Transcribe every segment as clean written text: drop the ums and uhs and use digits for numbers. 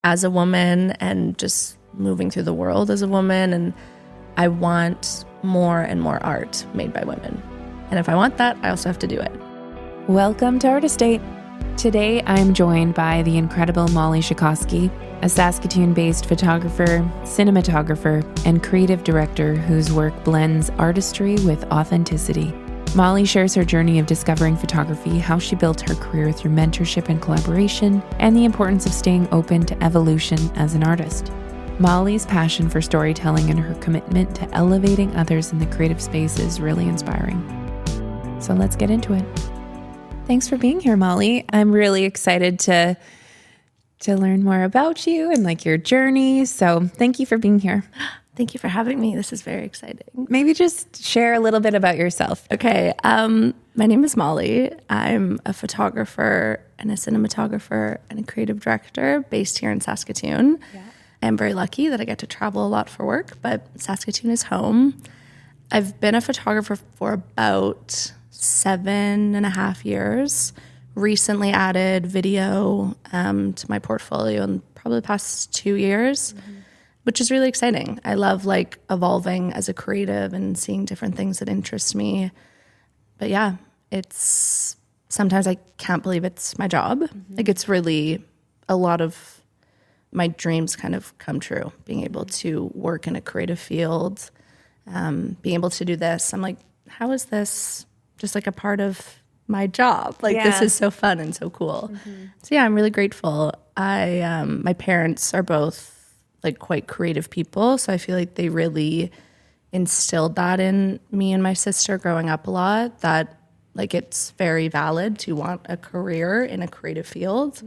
as a woman and just moving through the world as a woman. And I want more and more art made by women. And if I want that, I also have to do it. Welcome to Art Estate. Today, I'm joined by the incredible Molly Schikosky, a Saskatoon-based photographer, cinematographer, and creative director whose work blends artistry with authenticity. Molly shares her journey of discovering photography, how she built her career through mentorship and collaboration, and the importance of staying open to evolution as an artist. Molly's passion for storytelling and her commitment to elevating others in the creative space is really inspiring. So let's get into it. Thanks for being here, Molly. I'm really excited to learn more about you and like your journey. So thank you for being here. Thank you for having me. This is very exciting. Maybe just share a little bit about yourself. Okay. My name is Molly. I'm a photographer and a cinematographer and a creative director based here in Saskatoon. Yeah. I'm very lucky that I get to travel a lot for work, but Saskatoon is home. I've been a photographer for about 7.5 years. Recently added video to my portfolio in probably the past 2 years, which is really exciting. I love like evolving as a creative and seeing different things that interest me. But yeah, it's sometimes I can't believe it's my job. Like it's really a lot of my dreams kind of come true, being able to work in a creative field, being able to do this. I'm like, how is this just like a part of my job? Like this is so fun and so cool. So yeah, I'm really grateful. My parents are both like quite creative people, so I feel like they really instilled that in me and my sister growing up a lot, that like it's very valid to want a career in a creative field,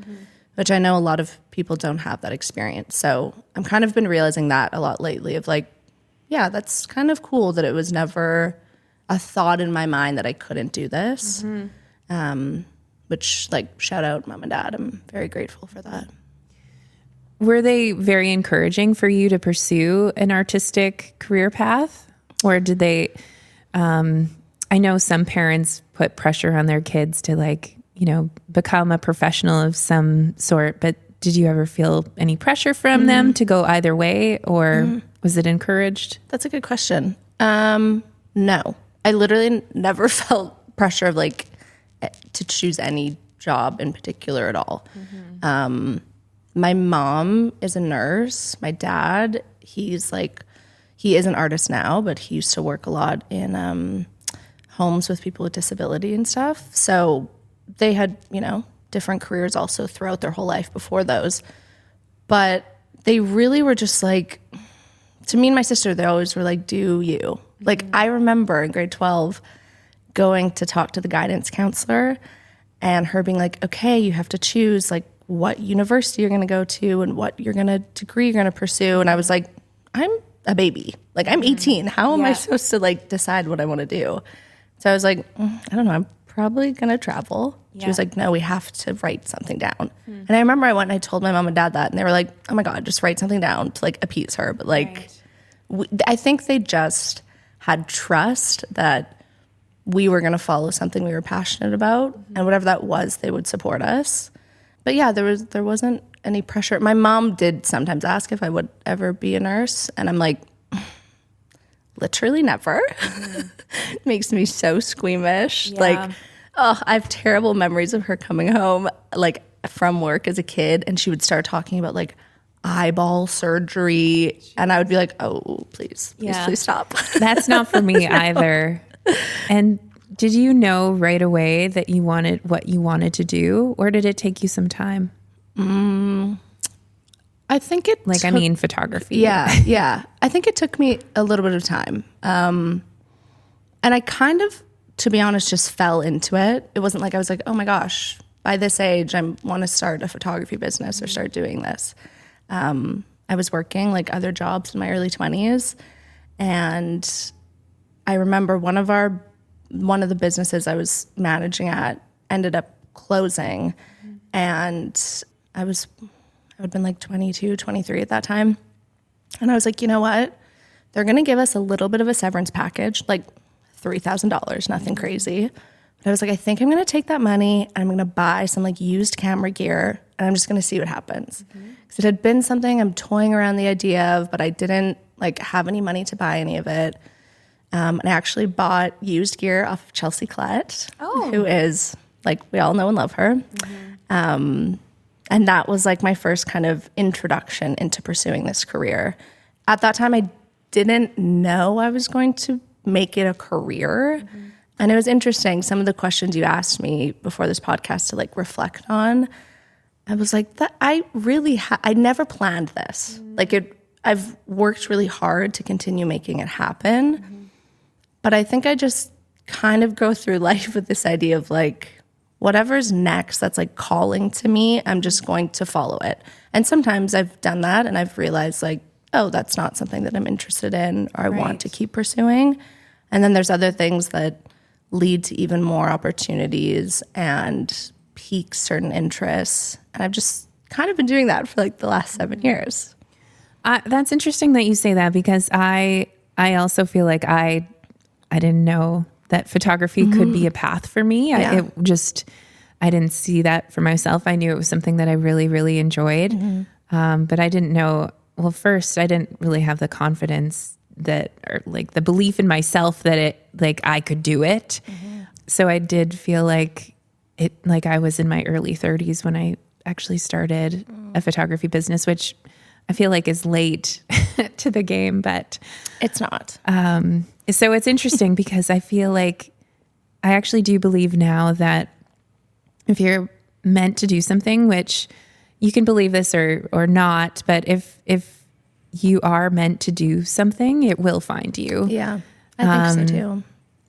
which I know a lot of people don't have that experience. So I'm kind of been realizing that a lot lately of like, yeah, that's kind of cool that it was never a thought in my mind that I couldn't do this, which like shout out mom and dad. I'm very grateful for that. Were they very encouraging for you to pursue an artistic career path? Or did they, I know some parents put pressure on their kids to like, you know, become a professional of some sort, but did you ever feel any pressure from them to go either way, or was it encouraged? That's a good question. No. I literally never felt pressure of like to choose any job in particular at all. My mom is a nurse. My dad, he is an artist now, but he used to work a lot in homes with people with disability and stuff. So they had, you know, different careers also throughout their whole life before those. But they really were just like, to me and my sister, they always were like, do you? Like, I remember in grade 12 going to talk to the guidance counselor and her being like, okay, you have to choose like what university you're going to go to and what degree you're going to pursue. And I was like, I'm a baby. Like, I'm 18. How am I supposed to like decide what I want to do? So I was like, I don't know. I'm probably going to travel. She was like, no, we have to write something down. And I remember I went and I told my mom and dad that, and they were like, oh my God, just write something down to like appease her. But like, I think they just had trust that we were going to follow something we were passionate about, and whatever that was, they would support us. But yeah, there wasn't any pressure. My mom did sometimes ask if I would ever be a nurse, and I'm like, literally never. It makes me so squeamish. Like, I have terrible memories of her coming home like from work as a kid, and she would start talking about like eyeball surgery, and I would be like, oh, please stop. That's not for me either. And did you know right away that you wanted what you wanted to do, or did it take you some time? I think it photography. Yeah. I think it took me a little bit of time. And I kind of, to be honest, just fell into it. It wasn't like I was like, oh my gosh, by this age, I want to start a photography business or start doing this. I was working like other jobs in my early 20s. And I remember one of the businesses I was managing at ended up closing. And I would have been like 22, 23 at that time. And I was like, you know what? They're going to give us a little bit of a severance package, like $3,000, nothing crazy. But I was like, I think I'm going to take that money and I'm going to buy some like used camera gear and I'm just going to see what happens. Because it had been something I'm toying around the idea of, but I didn't like have any money to buy any of it. And I actually bought used gear off of Chelsea Klett, who is like, we all know and love her. And that was like my first kind of introduction into pursuing this career. At that time, I didn't know I was going to make it a career. And it was interesting. Some of the questions you asked me before this podcast to like reflect on, I was like, that I really, I never planned this. Like I've worked really hard to continue making it happen. But I think I just kind of go through life with this idea of like, whatever's next that's like calling to me, I'm just going to follow it. And sometimes I've done that and I've realized like, oh, that's not something that I'm interested in or I want to keep pursuing. And then there's other things that lead to even more opportunities and pique certain interests. And I've just kind of been doing that for like the last 7 years. That's interesting that you say that because I also feel like I didn't know that photography could be a path for me. I didn't see that for myself. I knew it was something that I really, really enjoyed. But I didn't know, well, first, I didn't really have the confidence that, or like the belief in myself that it, like I could do it. So I did feel like I was in my early 30s when I actually started a photography business, which I feel like is late to the game, but it's not. So it's interesting because I feel like I actually do believe now that if you're meant to do something, which you can believe this or not, but if you are meant to do something, it will find you. Yeah, I think so too.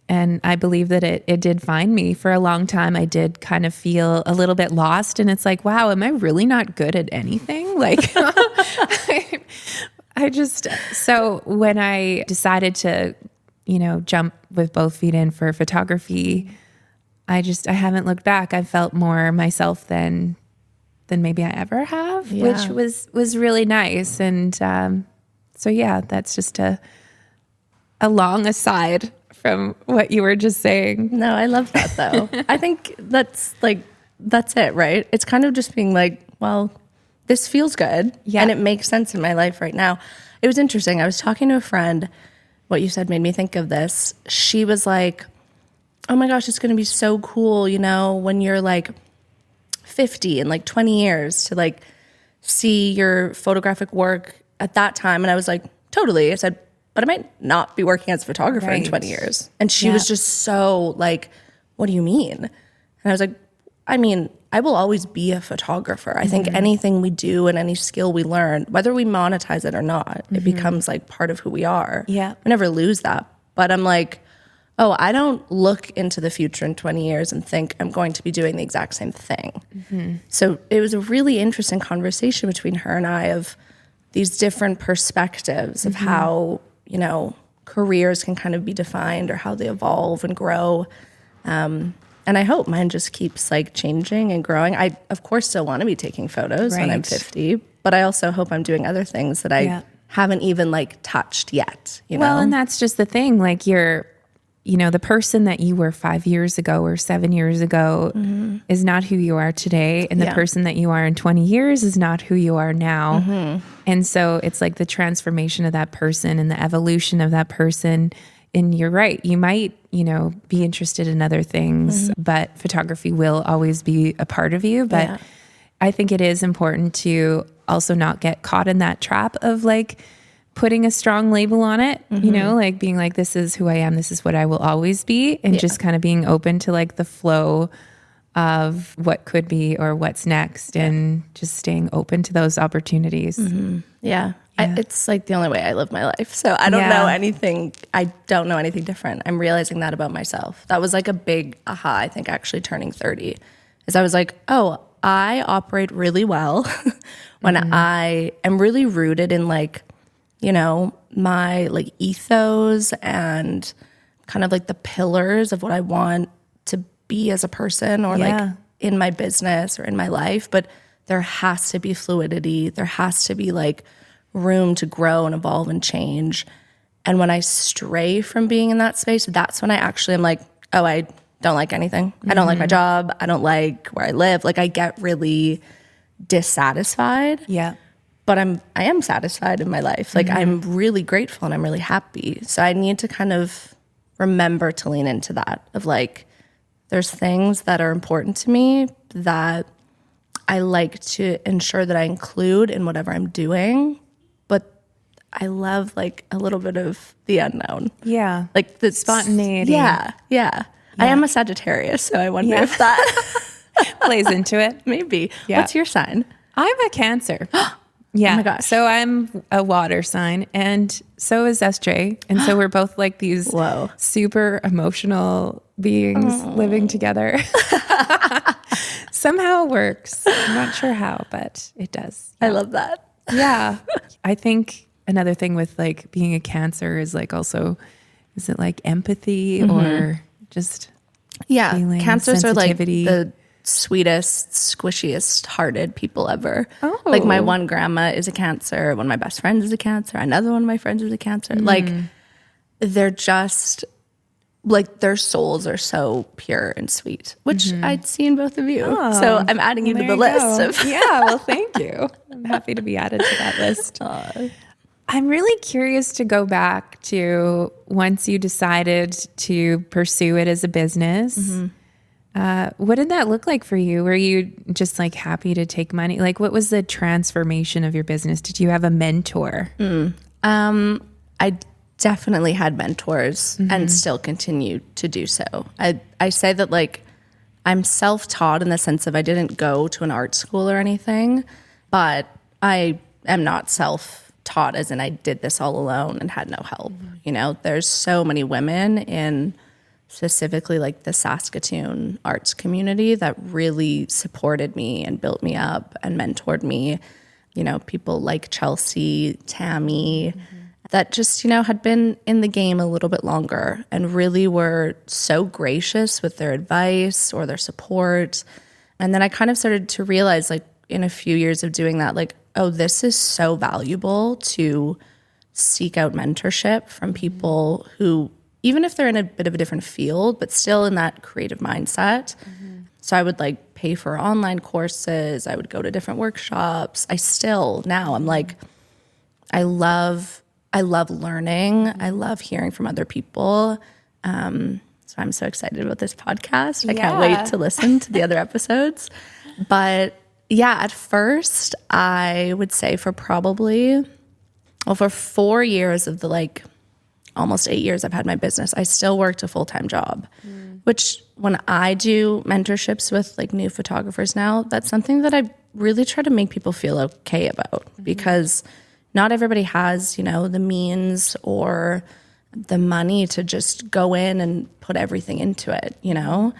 And I believe that it did find me. For a long time, I did kind of feel a little bit lost. And it's like, wow, am I really not good at anything? Like, so when I decided to, jump with both feet in for photography, I haven't looked back. I felt more myself than maybe I ever have, which was really nice. And so, yeah, that's just a long aside from what you were just saying. No, I love that though. I think that's it, right? It's kind of just being like, well, this feels good and it makes sense in my life right now. It was interesting. I was talking to a friend. What you said made me think of this. She was like, oh my gosh, it's going to be so cool, when you're like 50 in like 20 years to like see your photographic work at that time. And I was like, totally. I said, but I might not be working as a photographer in 20 years. And she was just so like, what do you mean? And I was like, I mean, I will always be a photographer. I think anything we do and any skill we learn, whether we monetize it or not, it becomes like part of who we are. Yeah. We never lose that. But I'm like, oh, I don't look into the future in 20 years and think I'm going to be doing the exact same thing. So it was a really interesting conversation between her and I of these different perspectives of how, careers can kind of be defined or how they evolve and grow. And I hope mine just keeps like changing and growing. I, of course, still want to be taking photos when I'm 50, but I also hope I'm doing other things that I haven't even like touched yet. Well, and that's just the thing. Like you're, the person that you were 5 years ago or 7 years ago is not who you are today. And the person that you are in 20 years is not who you are now. And so it's like the transformation of that person and the evolution of that person. And you're right. You might, be interested in other things, but photography will always be a part of you. But I think it is important to also not get caught in that trap of like putting a strong label on it, like being like, this is who I am. This is what I will always be. And just kind of being open to like the flow of what could be or what's next and just staying open to those opportunities. It's like the only way I live my life. So I don't know anything. I don't know anything different. I'm realizing that about myself. That was like a big aha, I think, actually turning 30 is I was like, oh, I operate really well when I am really rooted in like, my like ethos and kind of like the pillars of what I want to be as a person or like in my business or in my life. But there has to be fluidity. There has to be like room to grow and evolve and change. And when I stray from being in that space, that's when I actually am like, oh, I don't like anything. I don't like my job. I don't like where I live. Like I get really dissatisfied. Yeah. But I am satisfied in my life. Like I'm really grateful and I'm really happy. So I need to kind of remember to lean into that of like, there's things that are important to me that I like to ensure that I include in whatever I'm doing. But I love like a little bit of the unknown. Yeah. Like the spontaneity. Yeah. I am a Sagittarius, so I wonder if that plays into it. Maybe. Yeah. What's your sign? I'm a Cancer. Yeah. Oh my gosh. So I'm a water sign, and so is SJ. And so we're both like these super emotional beings living together. Somehow it works. I'm not sure how, but it does. I love that. Yeah. I think another thing with like being a Cancer is like also, is it like empathy or just feeling, Cancers are like sensitivity? the sweetest, squishiest hearted people ever. Oh. Like my one grandma is a Cancer. One of my best friends is a Cancer. Another one of my friends is a Cancer. Like they're just like their souls are so pure and sweet, which I'd see in both of you. So I'm adding you to the list of yeah, well, thank you. I'm happy to be added to that list. I'm really curious to go back to once you decided to pursue it as a business. What did that look like for you? Were you just like happy to take money? Like what was the transformation of your business? Did you have a mentor? I definitely had mentors and still continue to do so. I say that like I'm self-taught in the sense of I didn't go to an art school or anything, but I am not self-taught as in I did this all alone and had no help. You know, there's so many women in specifically like the Saskatoon arts community that really supported me and built me up and mentored me. You know, people like Chelsea, Tammy, that just, you know, had been in the game a little bit longer and really were so gracious with their advice or their support. And then I kind of started to realize like in a few years of doing that, like, oh, this is so valuable to seek out mentorship from people who, even if they're in a bit of a different field, but still in that creative mindset. So I would like pay for online courses. I would go to different workshops. I still now I'm like, I love learning. I love hearing from other people. So I'm so excited about this podcast. I can't wait to listen to the other episodes. But yeah, at first I would say for 4 years of the like almost 8 years I've had my business, I still worked a full-time job, which when I do mentorships with like new photographers now, that's something that I really try to make people feel okay about because not everybody has, you know, the means or the money to just go in and put everything into it, you know?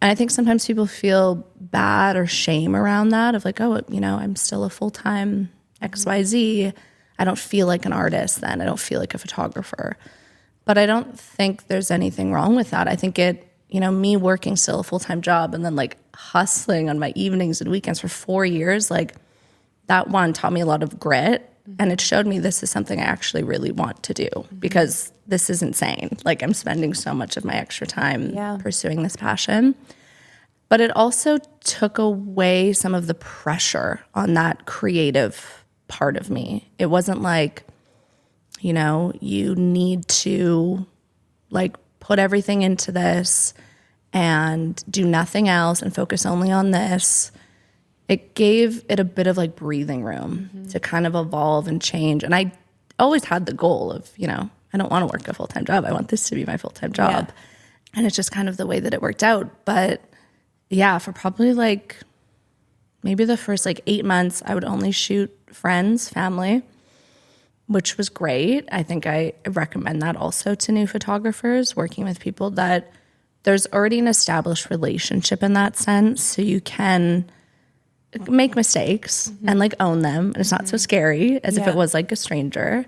And I think sometimes people feel bad or shame around that of like, oh, you know, I'm still a full-time XYZ. I don't feel like an artist then. I don't feel like a photographer. But I don't think there's anything wrong with that. I think it, you know, me working still a full-time job and then like hustling on my evenings and weekends for 4 years, like that one taught me a lot of grit. And it showed me this is something I actually really want to do because this is insane. Like I'm spending so much of my extra time pursuing this passion. But it also took away some of the pressure on that creative part of me. It wasn't like, you know, you need to like put everything into this and do nothing else and focus only on this. It gave it a bit of like breathing room to kind of evolve and change. And I always had the goal of, you know, I don't want to work a full-time job. I want this to be my full-time job. And it's just kind of the way that it worked out. But yeah, for probably like maybe the first like 8 months, I would only shoot friends, family, which was great. I think I recommend that also to new photographers, working with people that there's already an established relationship in that sense. So you can make mistakes and like own them. And it's not so scary as if it was like a stranger.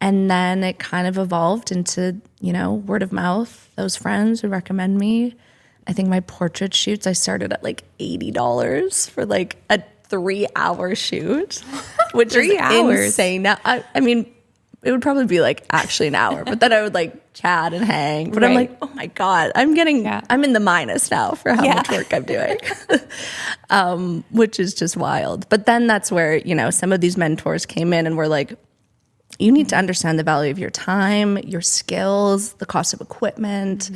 And then it kind of evolved into, you know, word of mouth. Those friends would recommend me. I think my portrait shoots, I started at like $80 for like a 3-hour shoot, which is insane. Now, I mean, it would probably be like actually an hour, but then I would like chat and hang. But I'm like, oh my God, I'm in the minus now for how much work I'm doing, which is just wild. But then that's where, you know, some of these mentors came in and were like, you need to understand the value of your time, your skills, the cost of equipment.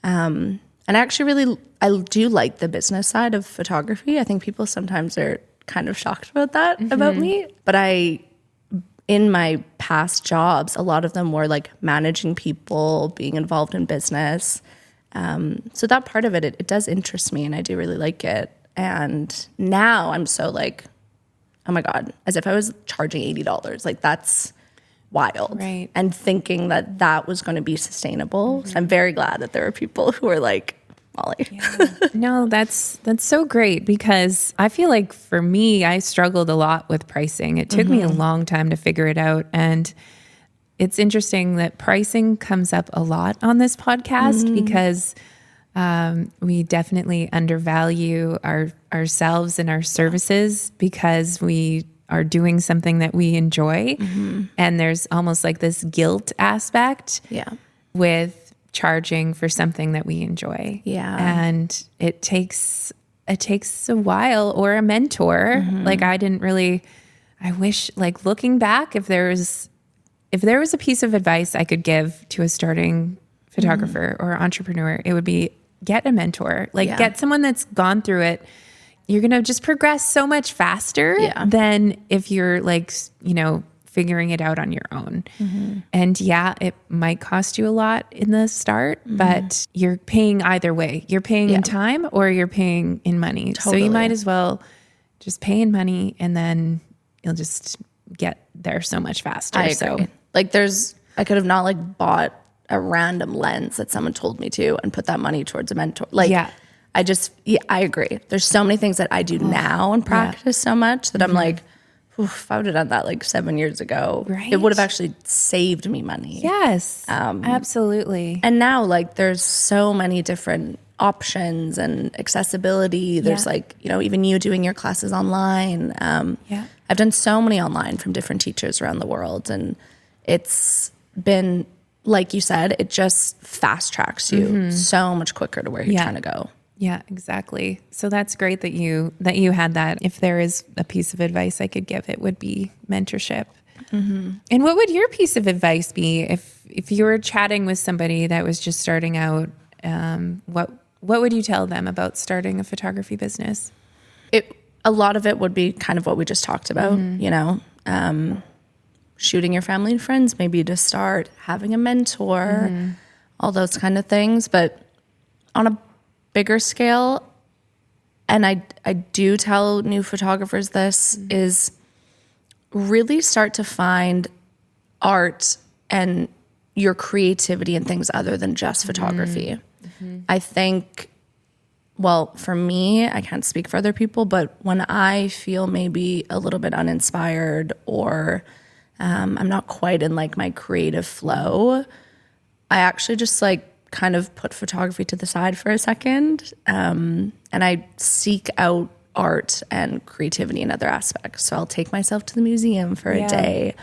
And I do like the business side of photography. I think people sometimes are kind of shocked about that about me. But in my past jobs, a lot of them were like managing people, being involved in business. So that part of it does interest me, and I do really like it. And now I'm so like, oh my God, as if I was charging $80. Like that's wild. Right. And thinking that was going to be sustainable. So I'm very glad that there are people who are like, Molly. No, that's so great, because I feel like for me, I struggled a lot with pricing. It took me a long time to figure it out. And it's interesting that pricing comes up a lot on this podcast because we definitely undervalue ourselves and our services because we are doing something that we enjoy. And there's almost like this guilt aspect with charging for something that we enjoy. And it takes a while, or a mentor. Like I wish, like looking back, if there was a piece of advice I could give to a starting photographer or entrepreneur, it would be get a mentor. Like get someone that's gone through it. You're going to just progress so much faster than if you're like, you know, figuring it out on your own. And it might cost you a lot in the start, but you're paying either way. You're paying in time or you're paying in money. Totally. So you might as well just pay in money, and then you'll just get there so much faster. I agree. So like I could have not like bought a random lens that someone told me to and put that money towards a mentor. Like I agree. There's so many things that I do now and practice so much that I'm like, if I would have done that like 7 years ago, it would have actually saved me money. Yes, absolutely. And now like there's so many different options and accessibility. There's like, you know, even you doing your classes online. I've done so many online from different teachers around the world. And it's been, like you said, it just fast tracks you so much quicker to where you're trying to go. Yeah, exactly. So that's great that you had that. If there is a piece of advice I could give, it would be mentorship. And what would your piece of advice be if you were chatting with somebody that was just starting out? What would you tell them about starting a photography business? A lot of it would be kind of what we just talked about, you know, shooting your family and friends maybe to start, having a mentor, all those kind of things. But on a bigger scale, and I do tell new photographers this, is really start to find art and your creativity in things other than just photography. I think, well, for me, I can't speak for other people, but when I feel maybe a little bit uninspired or I'm not quite in like my creative flow, I actually just like kind of put photography to the side for a second. And I seek out art and creativity in other aspects. So I'll take myself to the museum for a day,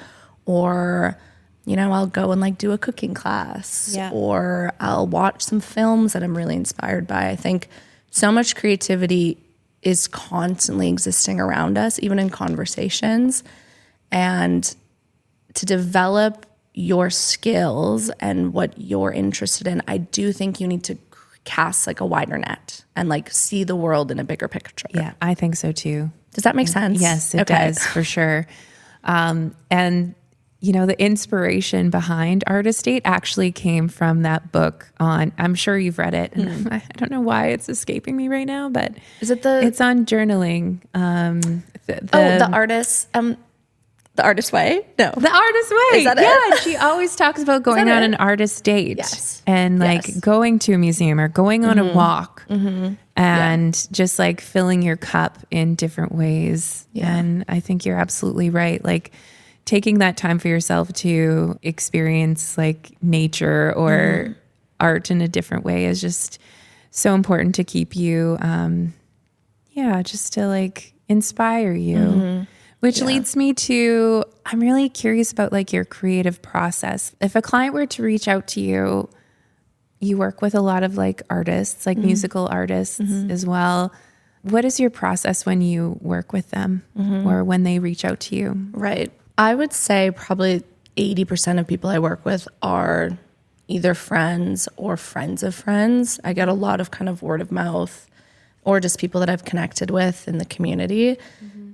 or, you know, I'll go and like do a cooking class, or I'll watch some films that I'm really inspired by. I think so much creativity is constantly existing around us, even in conversations. And to develop your skills and what you're interested in, I do think you need to cast like a wider net and like see the world in a bigger picture. Yeah, I think so too. Does that make sense? Yes, it does, for sure. And you know, the inspiration behind Artist Date actually came from that book on, I'm sure you've read it. And I don't know why it's escaping me right now, but it's on journaling. The Artist Way? No. The Artist Way. Is that it? She always talks about going on an artist date and like going to a museum or going on a walk and just like filling your cup in different ways. And I think you're absolutely right. Like taking that time for yourself to experience like nature or art in a different way is just so important to keep you, just to like inspire you. Which leads me to, I'm really curious about like your creative process. If a client were to reach out to you, you work with a lot of like artists, like musical artists as well. What is your process when you work with them or when they reach out to you? Right. I would say probably 80% of people I work with are either friends or friends of friends. I get a lot of kind of word of mouth or just people that I've connected with in the community.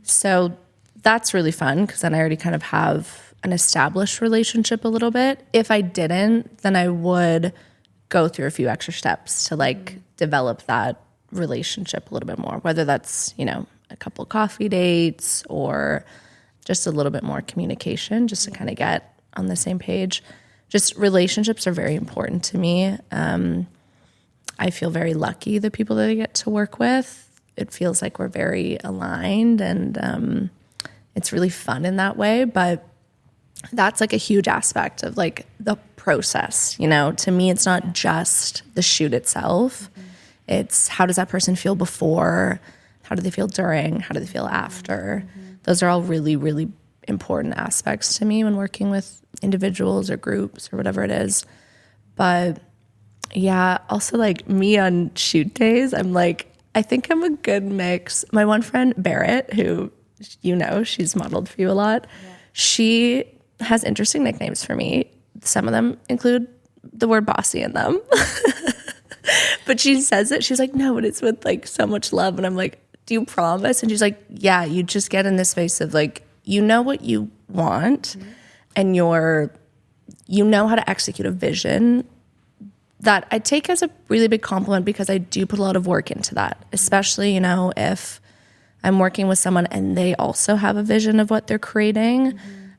So that's really fun because then I already kind of have an established relationship a little bit. If I didn't, then I would go through a few extra steps to like develop that relationship a little bit more, whether that's, you know, a couple coffee dates or just a little bit more communication just to kind of get on the same page. Just relationships are very important to me. I feel very lucky the people that I get to work with. It feels like we're very aligned and it's really fun in that way. But that's like a huge aspect of like the process. You know, to me, it's not just the shoot itself. It's how does that person feel before? How do they feel during? How do they feel after? Those are all really, really important aspects to me when working with individuals or groups or whatever it is. But yeah, also like me on shoot days, I'm like, I think I'm a good mix. My one friend, Barrett, who, you know, she's modeled for you a lot. She has interesting nicknames for me. Some of them include the word bossy in them. But she says it. She's like, no, but it's with like so much love. And I'm like, do you promise? And she's like, yeah, you just get in this space of like, you know what you want and you know how to execute a vision. That I take as a really big compliment because I do put a lot of work into that, especially, you know, if I'm working with someone and they also have a vision of what they're creating.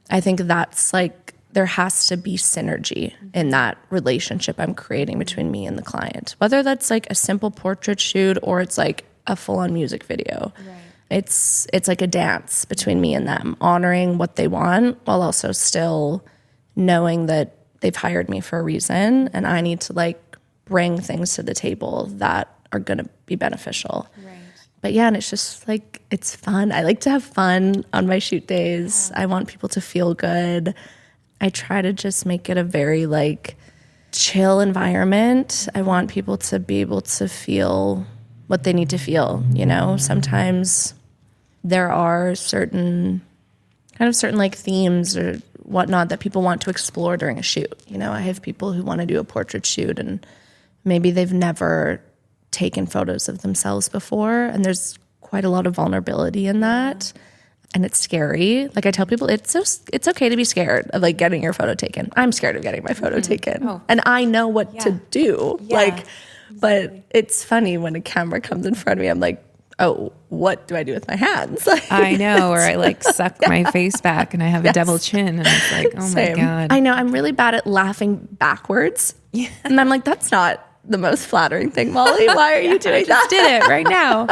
I think that's like, there has to be synergy in that relationship I'm creating between me and the client, whether that's like a simple portrait shoot or it's like a full-on music video. Right. It's like a dance between me and them, honoring what they want while also still knowing that they've hired me for a reason and I need to like bring things to the table that are going to be beneficial. Right. But yeah, and it's just like, it's fun. I like to have fun on my shoot days. I want people to feel good. I try to just make it a very like chill environment. I want people to be able to feel what they need to feel. You know, sometimes there are certain like themes or whatnot that people want to explore during a shoot. You know, I have people who want to do a portrait shoot and maybe they've never taken photos of themselves before. And there's quite a lot of vulnerability in that. And it's scary. Like I tell people, it's okay to be scared of like getting your photo taken. I'm scared of getting my photo taken. And I know what to do. Like, but it's funny when a camera comes in front of me, I'm like, oh, what do I do with my hands? I know, or I like suck my face back and I have a double chin and it's like, oh my God. I know, I'm really bad at laughing backwards. Yeah. And I'm like, that's not the most flattering thing, Molly. Why are you doing that? I just did it right now.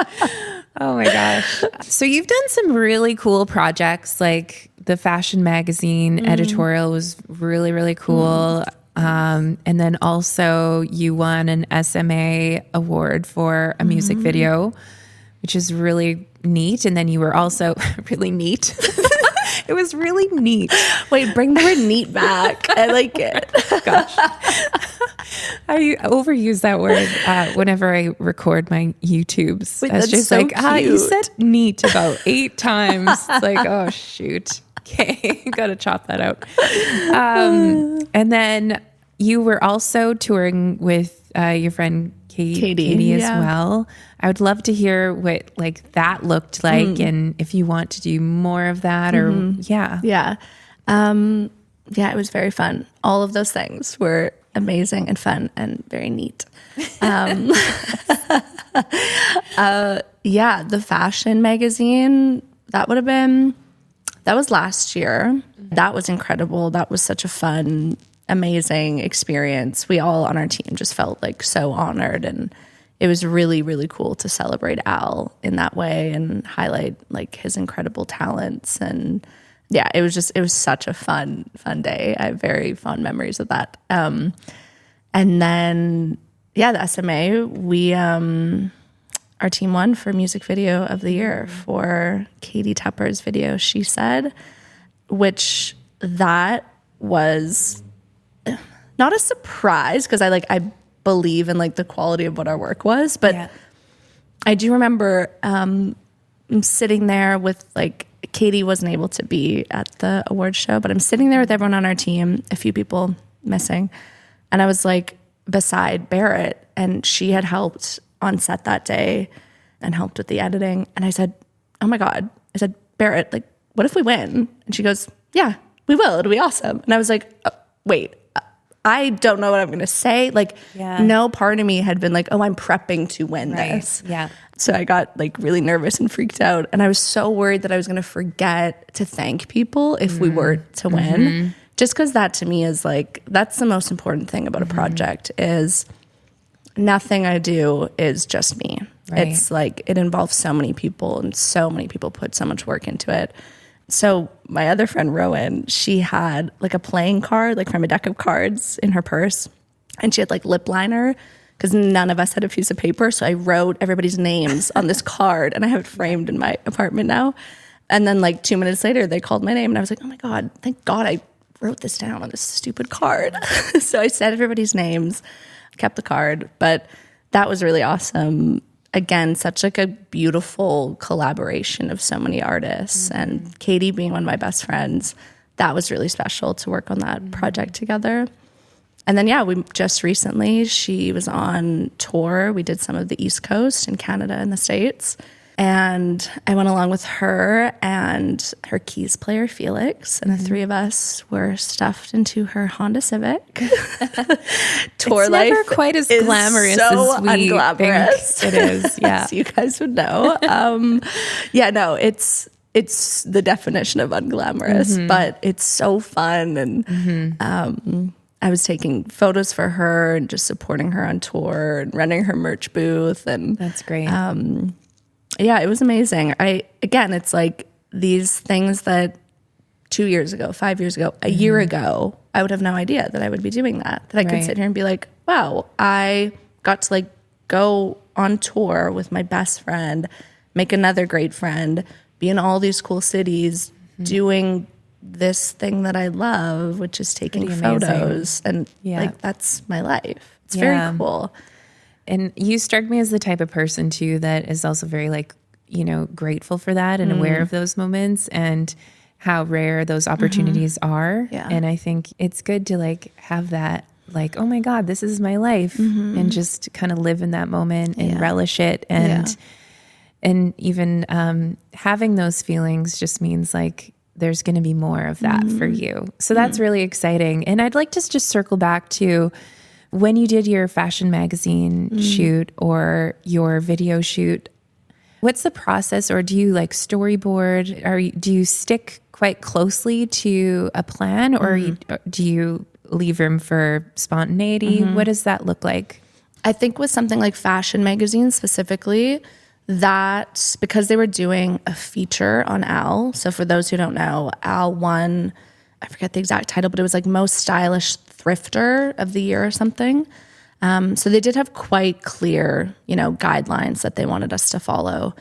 Oh my gosh. So you've done some really cool projects, like the fashion magazine editorial was really, really cool. And then also you won an SMA award for a music video, which is really neat. And then you were also really neat. It was really neat. Wait, bring the word neat back. I like it. Gosh. I overuse that word whenever I record my YouTubes. Wait, I was just so like, you said neat about 8 times. It's like, oh, shoot. Okay, got to chop that out. And then you were also touring with your friend Katie as well. I would love to hear what like that looked like and if you want to do more of that or Yeah, it was very fun. All of those things were amazing and fun and very neat. The fashion magazine, that was last year. That was incredible. That was such a fun, amazing experience. We all on our team just felt like so honored, and it was really, really cool to celebrate Al in that way and highlight like his incredible talents. And yeah, it was such a fun day. I have very fond memories of that. And then, the SMA, our team won for music video of the year for Katie Tepper's video, She Said, which that was not a surprise because I believe in like the quality of what our work was, but I do remember sitting there with like, Katie wasn't able to be at the awards show, but I'm sitting there with everyone on our team, a few people missing, and I was like beside Barrett, and she had helped on set that day and helped with the editing, and I said, oh my God, I said, Barrett, like, what if we win? And she goes, yeah, we will, it'll be awesome. And I was like, wait, I don't know what I'm going to say. Like, no part of me had been like, oh, I'm prepping to win this. Yeah. So I got like really nervous and freaked out. And I was so worried that I was going to forget to thank people if we were to win. Just because that to me is like, that's the most important thing about a project is nothing I do is just me. Right. It's like, it involves so many people and so many people put so much work into it. So my other friend, Rowan, she had like a playing card, like from a deck of cards in her purse. And she had like lip liner because none of us had a piece of paper. So I wrote everybody's names on this card and I have it framed in my apartment now. And then like 2 minutes later, they called my name and I was like, oh my God, thank God I wrote this down on this stupid card. So I said everybody's names, kept the card, but that was really awesome. Again, such like a beautiful collaboration of so many artists and Katie being one of my best friends, that was really special to work on that project together. And then, we just recently, she was on tour. We did some of the East Coast in Canada and the States. And I went along with her and her keys player, Felix, and the three of us were stuffed into her Honda Civic. Tour it's life never quite as glamorous so as we unglamorous. think it is. Yeah. So you guys would know. It's the definition of unglamorous, but it's so fun. And I was taking photos for her and just supporting her on tour and running her merch booth. And that's great. it was amazing. It's like these things that 2 years ago, 5 years ago, a year ago, I would have no idea that I would be doing that I could sit here and be like, wow, I got to like go on tour with my best friend, make another great friend, be in all these cool cities, doing this thing that I love, which is taking photos. And like, that's my life. It's very cool. And you struck me as the type of person too that is also very like, grateful for that and aware of those moments and how rare those opportunities are. Yeah. And I think it's good to like have that like, oh my God, this is my life and just kind of live in that moment and relish it. And even having those feelings just means like there's going to be more of that for you. So that's really exciting. And I'd like to just circle back to when you did your fashion magazine shoot or your video shoot. What's the process, or do you like storyboard? Do you stick quite closely to a plan, or do you leave room for spontaneity? What does that look like? I think with something like fashion magazines specifically, that because they were doing a feature on Al. So for those who don't know, Al won, I forget the exact title, but it was like most stylish thrifter of the year or something. So they did have quite clear, guidelines that they wanted us to follow,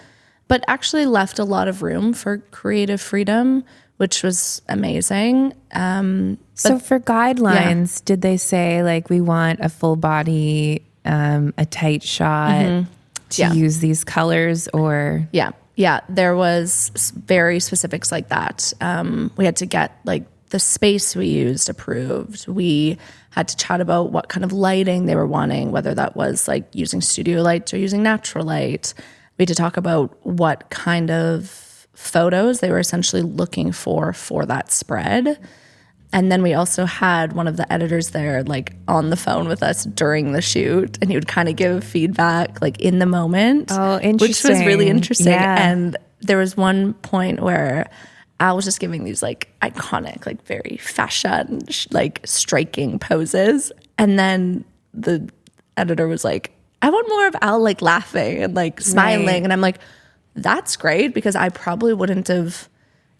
but actually left a lot of room for creative freedom, which was amazing. So for guidelines, did they say like, we want a full body, a tight shot to use these colors or? Yeah. There was very specifics like that. We had to get like the space we used approved. We had to chat about what kind of lighting they were wanting, whether that was like using studio lights or using natural light. We had to talk about what kind of photos they were essentially looking for that spread. And then we also had one of the editors there like on the phone with us during the shoot, and he would kind of give feedback like in the moment. Oh, interesting. Which was really interesting. Yeah. And there was one point where I was just giving these like iconic, like very fashion, like striking poses. And then the editor was like, I want more of Al like laughing and like smiling. Right. And I'm like, that's great, because I probably wouldn't have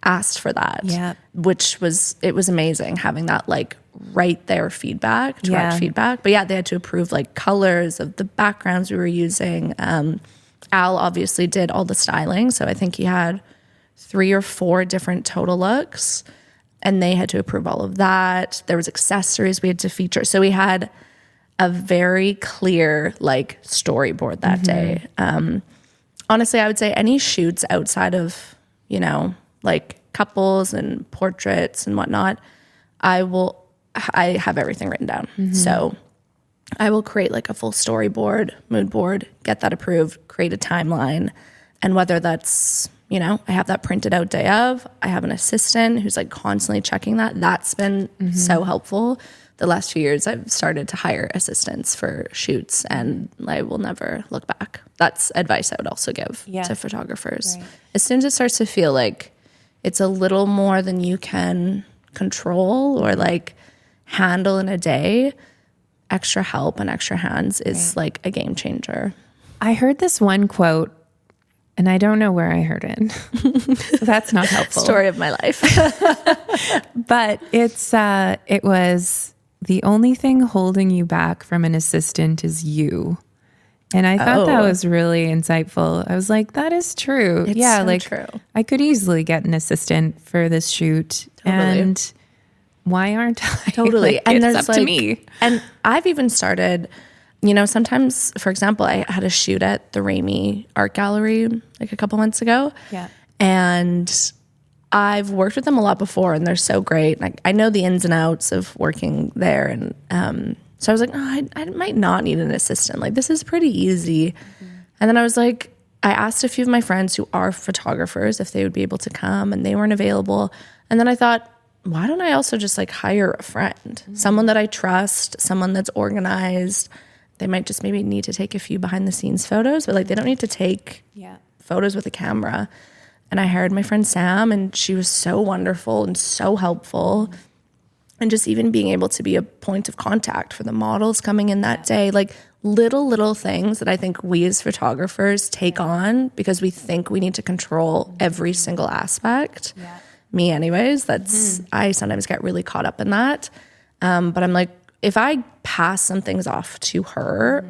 asked for that. Yeah. It was amazing having that like right there direct feedback. But they had to approve like colors of the backgrounds we were using. Al obviously did all the styling. So I think he had 3 or 4 different total looks, and they had to approve all of that. There was accessories we had to feature. So we had a very clear like storyboard that day. Honestly, I would say any shoots outside of, you know, like couples and portraits and whatnot, I have everything written down. So I will create like a full storyboard, mood board, get that approved, create a timeline. And whether that's, you know, I have that printed out day of, I have an assistant who's like constantly checking that. That's been so helpful. The last few years, I've started to hire assistants for shoots, and I will never look back. That's advice I would also give to photographers. Right. As soon as it starts to feel like it's a little more than you can control or like handle in a day, extra help and extra hands is like a game changer. I heard this one quote, and I don't know where I heard it. So that's not helpful. Story of my life. But it was, the only thing holding you back from an assistant is you. And I thought that was really insightful. I was like, that is true. It's yeah, so like true. I could easily get an assistant for this shoot. Totally. And why aren't I? Totally. Like, and it's there's up like, to me. And I've even started, you know, sometimes, for example, I had a shoot at the Ramey Art Gallery like a couple months ago. Yeah. And I've worked with them a lot before, and they're so great. Like, I know the ins and outs of working there. And so I was like, oh, I might not need an assistant. Like, this is pretty easy. And then I was like, I asked a few of my friends who are photographers if they would be able to come, and they weren't available. And then I thought, why don't I also just like hire a friend, someone that I trust, someone that's organized. They might just maybe need to take a few behind the scenes photos, but like they don't need to take photos with a camera. And I hired my friend Sam, and she was so wonderful and so helpful. And just even being able to be a point of contact for the models coming in that day, like little things that I think we as photographers take on because we think we need to control every single aspect. Me anyways, I sometimes get really caught up in that. But I'm like, if I pass some things off to her,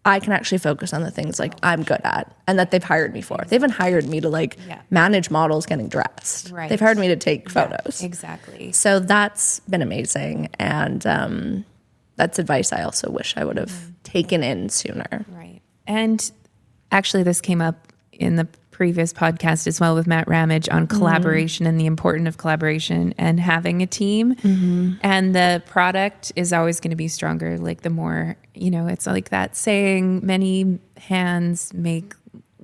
I can actually focus on the things like I'm good at and that they've hired me for. They haven't hired me to like manage models getting dressed. Right. They've hired me to take photos. Exactly. So that's been amazing. And that's advice I also wish I would have taken in sooner. Right. And actually this came up in the previous podcast as well with Matt Ramage on collaboration and the importance of collaboration and having a team. And the product is always going to be stronger. Like the more, you know, it's like that saying, many hands make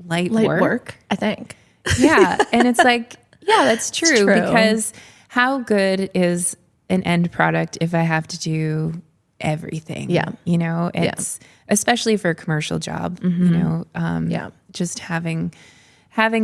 light work, I think. Yeah. And it's like, yeah, that's true. Because how good is an end product if I have to do everything? Yeah. You know, it's especially for a commercial job, you know, just having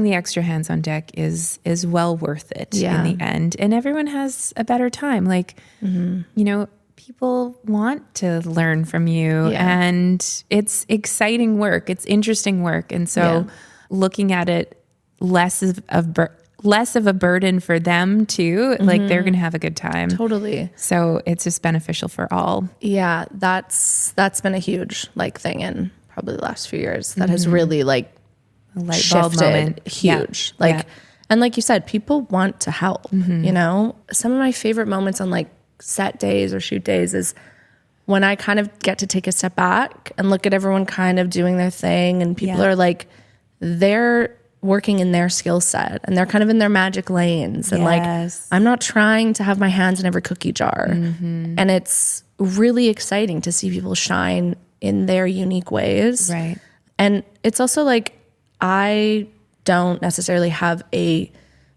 the extra hands on deck is well worth it in the end. And everyone has a better time. Like, you know, people want to learn from you and it's exciting work. It's interesting work. And so looking at it less of a burden for them too, like they're going to have a good time. Totally. So it's just beneficial for all. Yeah. That's been a huge like thing in probably the last few years that has really like light bulb moment. Huge. And like you said, people want to help, you know. Some of my favorite moments on like set days or shoot days is when I kind of get to take a step back and look at everyone kind of doing their thing, and people are like, they're working in their skill set and they're kind of in their magic lanes. And like, I'm not trying to have my hands in every cookie jar. And it's really exciting to see people shine in their unique ways. Right. And it's also like, I don't necessarily have a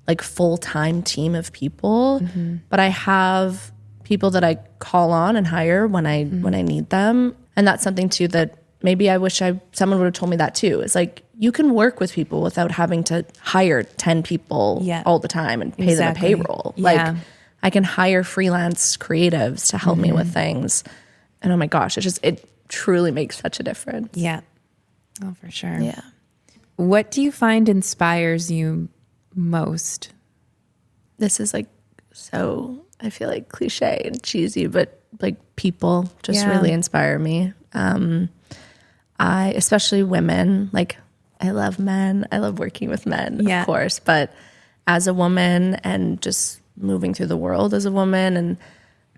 like full-time team of people, but I have people that I call on and hire when I need them. And that's something too that maybe I wish someone would have told me that too. It's like, you can work with people without having to hire 10 people all the time and pay them a payroll. Like I can hire freelance creatives to help me with things. And oh my gosh, it truly makes such a difference. Yeah. Oh, for sure. Yeah. What do you find inspires you most? This is like so, I feel like cliche and cheesy, but like people just really inspire me. Especially women, like I love men. I love working with men, Yeah. of course. But as a woman and just moving through the world as a woman, and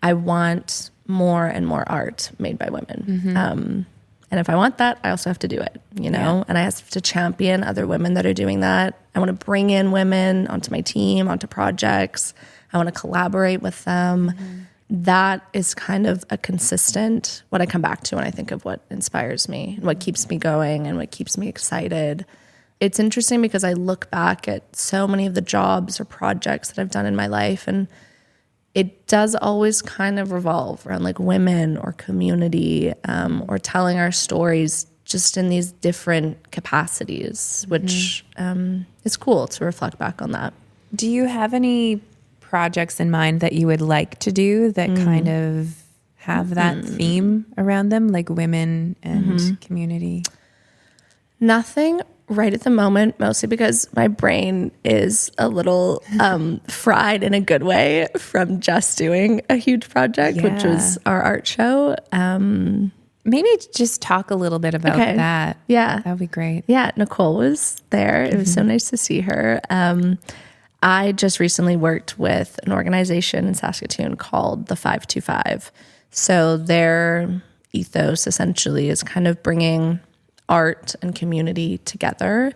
I want more and more art made by women. And if I want that, I also have to do it, and I have to champion other women that are doing that. I want to bring in women onto my team, onto projects. I want to collaborate with them. That is kind of a consistent, what I come back to when I think of what inspires me, and what keeps me going and what keeps me excited. It's interesting because I look back at so many of the jobs or projects that I've done in my life, and it does always kind of revolve around like women or community, or telling our stories just in these different capacities, which is cool to reflect back on that. Do you have any projects in mind that you would like to do that kind of have that theme around them, like women and community? Nothing right at the moment, mostly because my brain is a little fried in a good way from just doing a huge project, which was our art show. Maybe just talk a little bit about that. Yeah. That would be great. Yeah, Nicole was there. It was so nice to see her. I just recently worked with an organization in Saskatoon called the 525. So their ethos essentially is kind of bringing art and community together.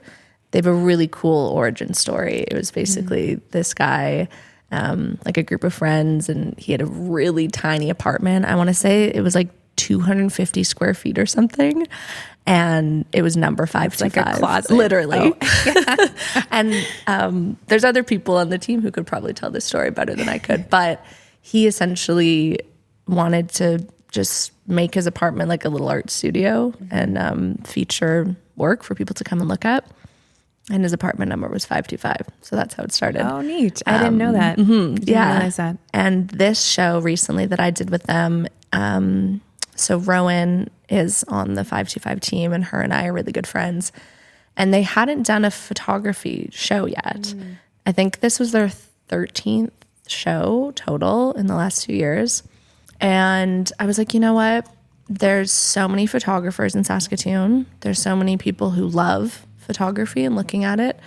They have a really cool origin story. It was basically this guy, like a group of friends, and he had a really tiny apartment. I want to say it was like 250 square feet or something. And it was number 525. Like a closet. Literally. Oh. And there's other people on the team who could probably tell this story better than I could. But he essentially wanted to just make his apartment like a little art studio and feature work for people to come and look at. And his apartment number was 525. So that's how it started. Oh, neat. I didn't know that. Didn't realize that. And this show recently that I did with them, so Rowan is on the 525 team, and her and I are really good friends. And they hadn't done a photography show yet. I think this was their 13th show total in the last 2 years. And I was like, you know what? There's so many photographers in Saskatoon. There's so many people who love photography and looking at it.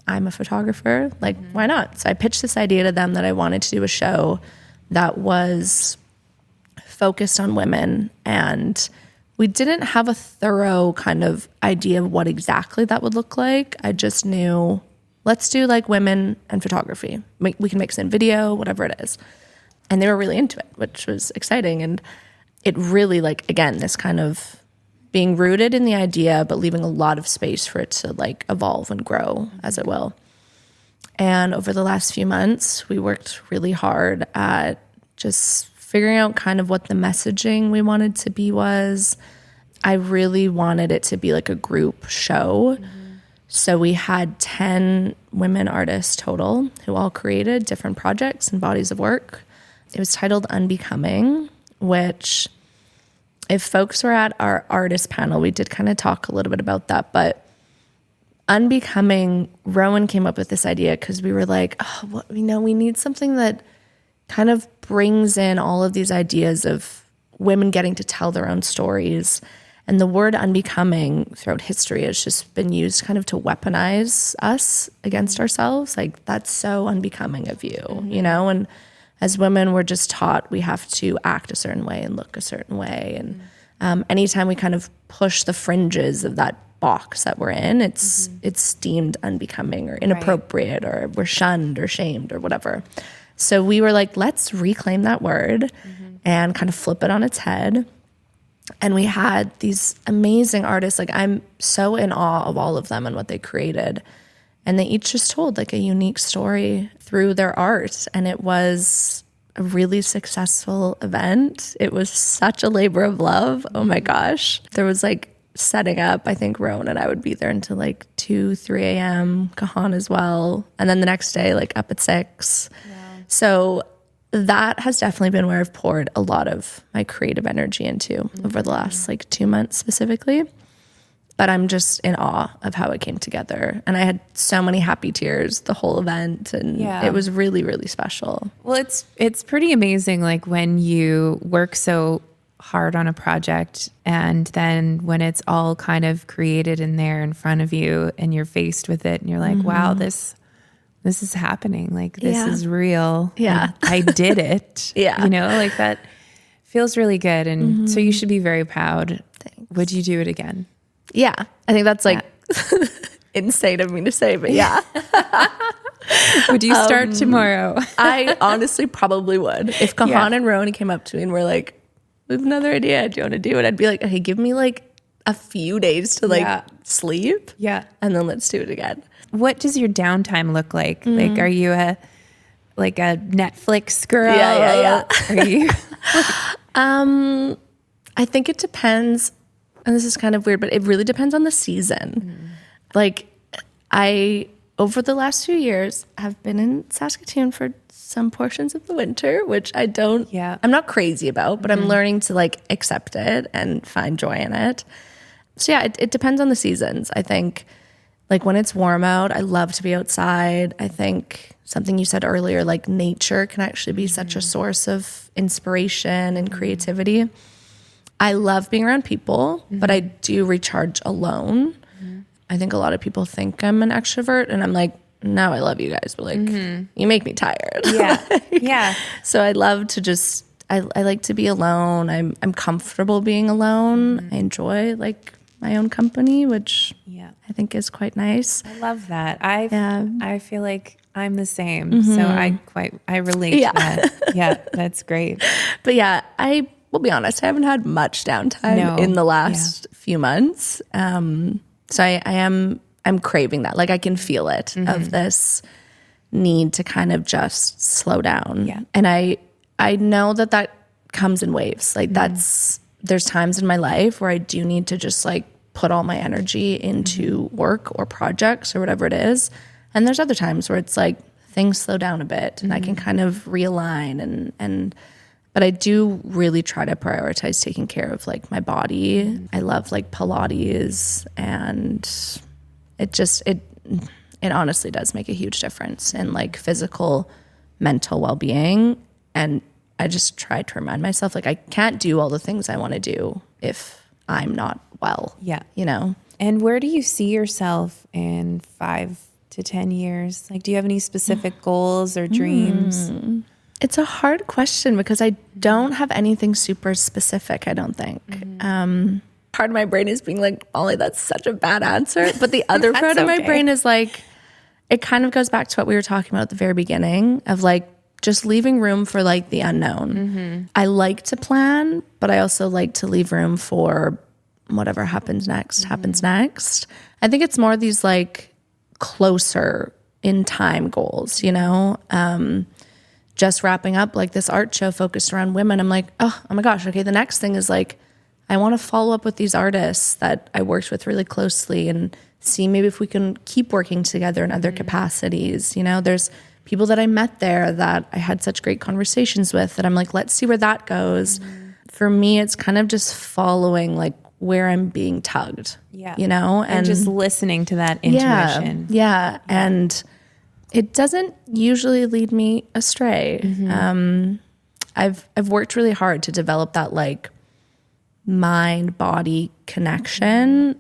I'm a photographer. Like, why not? So I pitched this idea to them that I wanted to do a show that was focused on women, and we didn't have a thorough kind of idea of what exactly that would look like. I just knew, let's do like women and photography. We can mix in video, whatever it is. And they were really into it, which was exciting. And it really, like, again, this kind of being rooted in the idea, but leaving a lot of space for it to like evolve and grow as it will. And over the last few months, we worked really hard at just figuring out kind of what the messaging we wanted to be was. I really wanted it to be like a group show. So we had 10 women artists total who all created different projects and bodies of work. It was titled Unbecoming, which if folks were at our artist panel, we did kind of talk a little bit about that. But Unbecoming, Rowan came up with this idea because we were like, we need something that kind of brings in all of these ideas of women getting to tell their own stories. And the word unbecoming throughout history has just been used kind of to weaponize us against ourselves. Like, that's so unbecoming of you, And as women, we're just taught we have to act a certain way and look a certain way. And anytime we kind of push the fringes of that box that we're in, it's deemed unbecoming or inappropriate, or we're shunned or shamed or whatever. So we were like, let's reclaim that word and kind of flip it on its head. And we had these amazing artists. Like, I'm so in awe of all of them and what they created. And they each just told like a unique story through their art. And it was a really successful event. It was such a labor of love. Oh my gosh. There was like setting up. I think Rowan and I would be there until like 2, 3 a.m. Kahan as well. And then the next day, like up at 6. Wow. So that has definitely been where I've poured a lot of my creative energy into over the last like 2 months specifically. But I'm just in awe of how it came together. And I had so many happy tears the whole event, and it was really, really special. Well, it's pretty amazing, like when you work so hard on a project, and then when it's all kind of created in there in front of you and you're faced with it and you're like, wow, this is happening. Like, this is real. Yeah. I did it. Yeah. You know, like that feels really good. And so you should be very proud. Thanks. Would you do it again? Yeah. I think that's like insane of me to say, but yeah. Would you start tomorrow? I honestly probably would. If Kahan and Roni came up to me and were like, we have another idea, do you want to do it? I'd be like, okay, give me like a few days to like sleep. Yeah. And then let's do it again. What does your downtime look like? Like, are you a Netflix girl? Yeah. Are you? I think it depends, and this is kind of weird, but it really depends on the season. Like, over the last few years, have been in Saskatoon for some portions of the winter, which I'm not crazy about, but I'm learning to like accept it and find joy in it. So yeah, it depends on the seasons. I think like when it's warm out, I love to be outside. I think something you said earlier, like nature can actually be such a source of inspiration and creativity. I love being around people, but I do recharge alone. I think a lot of people think I'm an extrovert, and I'm like, no, I love you guys, but like, you make me tired. Yeah. So I love to just, I like to be alone. I'm comfortable being alone. I enjoy like my own company, which I think is quite nice. I love that. I feel like I'm the same. So I relate to that. Yeah, that's great. But yeah, I will be honest, I haven't had much downtime in the last few months. So I'm craving that. Like I can feel it of this need to kind of just slow down. Yeah. And I know that comes in waves. Like there's times in my life where I do need to just like put all my energy into work or projects or whatever it is. And there's other times where it's like things slow down a bit and I can kind of realign but I do really try to prioritize taking care of like my body. I love like Pilates, and it honestly does make a huge difference in like physical, mental well-being. And I just try to remind myself like I can't do all the things I want to do if I'm not well. Yeah. You know? And where do you see yourself in 5 to 10 years? Like, do you have any specific goals or dreams? It's a hard question because I don't have anything super specific, I don't think. Part of my brain is being like, Molly, that's such a bad answer. But the other part of my brain is like, it kind of goes back to what we were talking about at the very beginning of like just leaving room for like the unknown. I like to plan, but I also like to leave room for whatever happens next. I think it's more these like closer in time goals, you know? Just wrapping up like this art show focused around women. I'm like, oh my gosh, okay, the next thing is like, I want to follow up with these artists that I worked with really closely and see maybe if we can keep working together in other capacities. You know, there's people that I met there that I had such great conversations with that I'm like, let's see where that goes. For me, it's kind of just following like where I'm being tugged, you know? And just listening to that intuition. Yeah. And it doesn't usually lead me astray. I've worked really hard to develop that like mind-body connection.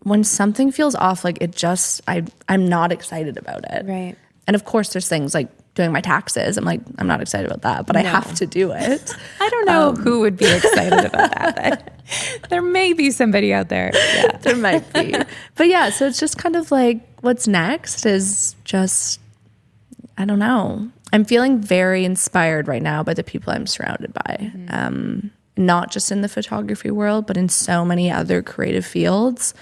When something feels off, like it just, I'm not excited about it. Right. And of course there's things like doing my taxes. I'm like, I'm not excited about that, but I have to do it. I don't know who would be excited about that. There may be somebody out there. Yeah. There might be. But yeah, so it's just kind of like what's next is just, I don't know. I'm feeling very inspired right now by the people I'm surrounded by. Not just in the photography world, but in so many other creative fields.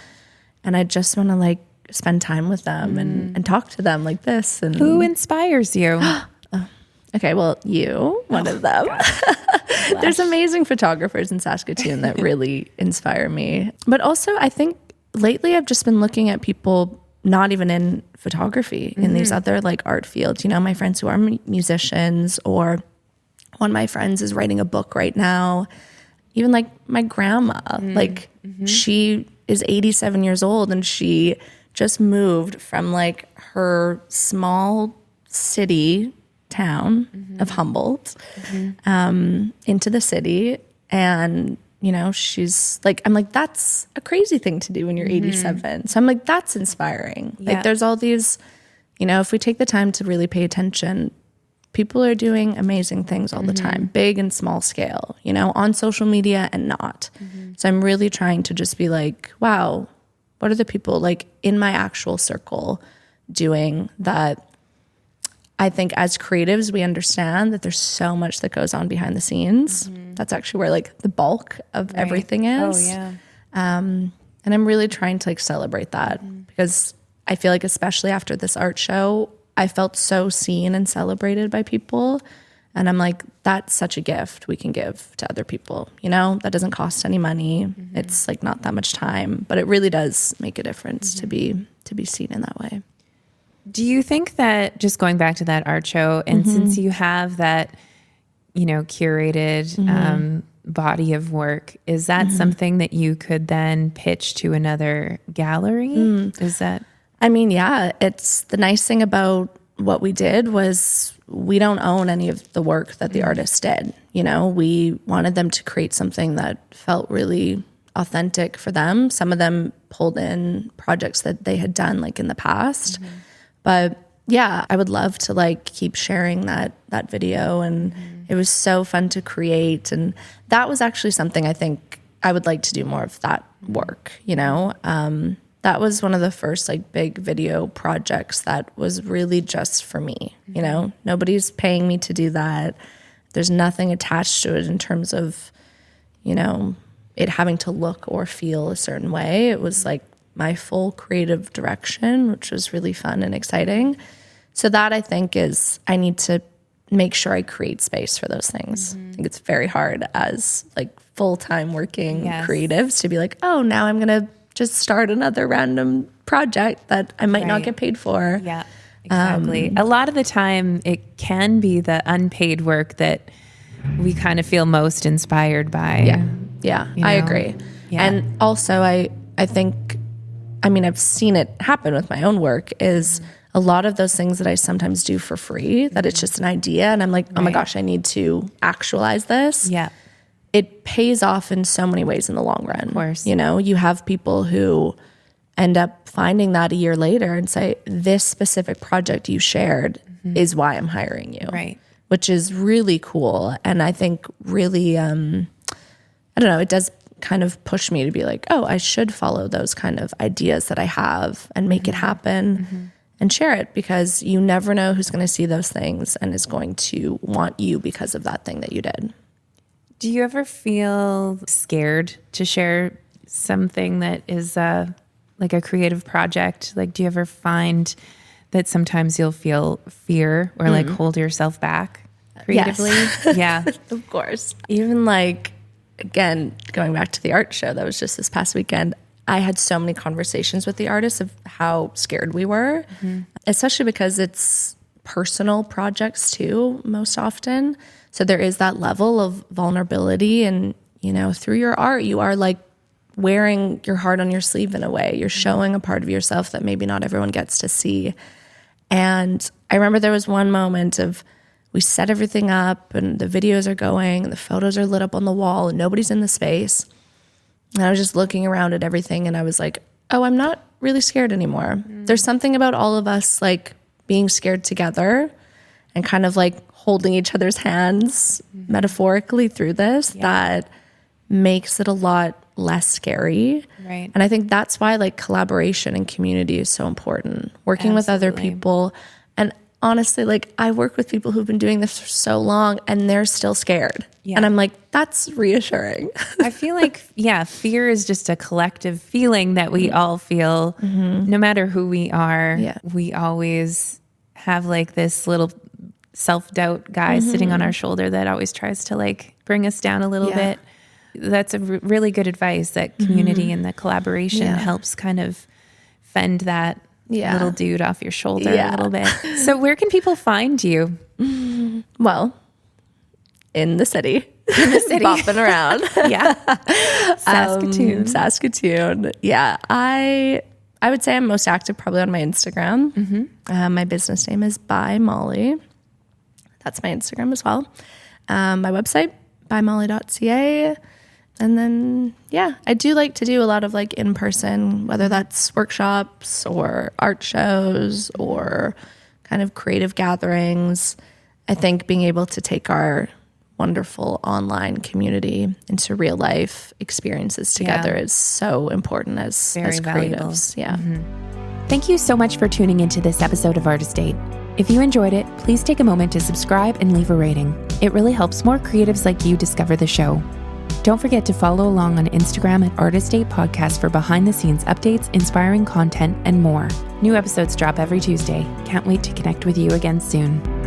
And I just want to like spend time with them and talk to them like this. And who inspires you? Okay, well, one of them. There's amazing photographers in Saskatoon that really inspire me. But also, I think lately I've just been looking at people not even in photography, in these other like art fields. You know, my friends who are musicians, or one of my friends is writing a book right now. Even like my grandma, like she is 87 years old and she just moved from like her small city town of Humboldt into the city. And, you know, she's like, I'm like, that's a crazy thing to do when you're 87. So I'm like, that's inspiring. Yeah. Like there's all these, you know, if we take the time to really pay attention, people are doing amazing things all the time, big and small scale, you know, on social media and not. So I'm really trying to just be like, wow, what are the people like in my actual circle doing that? I think as creatives, we understand that there's so much that goes on behind the scenes. That's actually where like the bulk of everything is. Oh, yeah. And I'm really trying to like celebrate that because I feel like especially after this art show, I felt so seen and celebrated by people. And I'm like, that's such a gift we can give to other people. You know, that doesn't cost any money. It's like not that much time, but it really does make a difference to be seen in that way. Do you think that, just going back to that art show, and since you have that, you know, curated body of work, is that something that you could then pitch to another gallery? Is that? I mean, yeah, it's the nice thing about what we did was we don't own any of the work that the artist did. You know, we wanted them to create something that felt really authentic for them. Some of them pulled in projects that they had done like in the past. But yeah, I would love to like keep sharing that video, and it was so fun to create. And that was actually something I think I would like to do more of that work, you know? That was one of the first like big video projects that was really just for me, you know? Nobody's paying me to do that. There's nothing attached to it in terms of, you know, it having to look or feel a certain way. It was like my full creative direction, which was really fun and exciting. So that I think is, I need to make sure I create space for those things. I think it's very hard as like full-time working creatives to be like, oh, now I'm going to just start another random project that I might not get paid for. Yeah, exactly. A lot of the time it can be the unpaid work that we kind of feel most inspired by. Yeah, I agree. Yeah. And also I think, I mean, I've seen it happen with my own work is a lot of those things that I sometimes do for free, that it's just an idea and I'm like, oh my gosh, I need to actualize this. Yeah. It pays off in so many ways in the long run. Of course. You know, you have people who end up finding that a year later and say, this specific project you shared is why I'm hiring you. Right. Which is really cool. And I think really, I don't know, it does kind of push me to be like, oh, I should follow those kind of ideas that I have and make it happen and share it, because you never know who's going to see those things and is going to want you because of that thing that you did. Do you ever feel scared to share something that is like a creative project? Like, do you ever find that sometimes you'll feel fear or like hold yourself back creatively? Yes. Yeah. Of course. Even like, again, going back to the art show that was just this past weekend, I had so many conversations with the artists of how scared we were, especially because it's personal projects too, most often. So there is that level of vulnerability, and, you know, through your art, you are like wearing your heart on your sleeve in a way. You're showing a part of yourself that maybe not everyone gets to see. And I remember there was one moment of, we set everything up and the videos are going and the photos are lit up on the wall and nobody's in the space. And I was just looking around at everything and I was like, oh, I'm not really scared anymore. There's something about all of us like being scared together and kind of like holding each other's hands metaphorically through this that makes it a lot less scary. Right. And I think that's why like collaboration and community is so important. Working with other people. And honestly, like I work with people who've been doing this for so long and they're still scared. Yeah. And I'm like, that's reassuring. I feel like, fear is just a collective feeling that we all feel, no matter who we are. Yeah. We always have like this little self-doubt guy sitting on our shoulder that always tries to like bring us down a little bit. That's a really good advice, that community and the collaboration helps kind of fend that little dude off your shoulder a little bit. So where can people find you? Well, in the city. Bopping around. Saskatoon. Saskatoon. Yeah. I would say I'm most active probably on my Instagram. My business name is By Molly. That's my Instagram as well. My website, bymolly.ca. And then, yeah, I do like to do a lot of like in-person, whether that's workshops or art shows or kind of creative gatherings. I think being able to take our wonderful online community into real life experiences together is so important as creatives. Yeah. Thank you so much for tuning into this episode of Artist Date. If you enjoyed it, please take a moment to subscribe and leave a rating. It really helps more creatives like you discover the show. Don't forget to follow along on Instagram at Artist Date Podcast for behind-the-scenes updates, inspiring content, and more. New episodes drop every Tuesday. Can't wait to connect with you again soon.